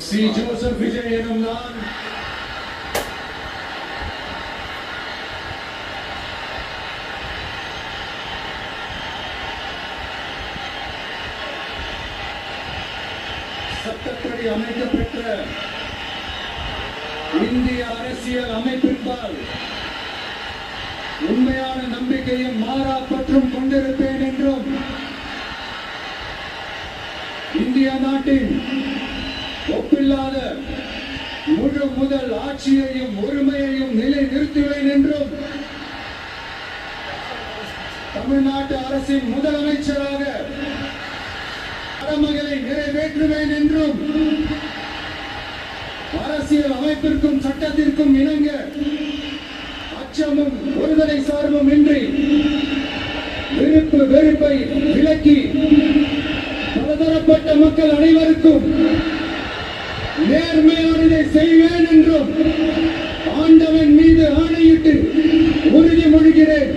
C Joseph Vijay எனும் நான் சட்டப்படி அமைக்கப்பெற்ற இந்திய அரசியல் அமைப்பின்பால் உண்மையான நம்பிக்கையும் மாறா பற்றும் கொண்டிருப்பேன் என்றும் இந்திய நாட்டின் ஒப்பில்லாத முழு முதல் ஆட்சியையும் உரிமையையும் நிலை நிறுத்துவேன் என்றும் தமிழ்நாட்டு அரசின் முதலமைச்சராக கடமைகளை நிறைவேற்றுவேன் என்றும் அரசியல் அமைப்பிற்கும் சட்டத்திற்கும் இணங்க அச்சமும் ஒருதலை சார்பும் இன்றி விருப்பு வெறுப்பை விலக்கி பலதரப்பட்ட மக்கள் அனைவருக்கும் நேர்மையானதை செய்வேன் என்றும் ஆண்டவன் மீது ஆணையிட்டு உறுதிமொழிகிறேன்.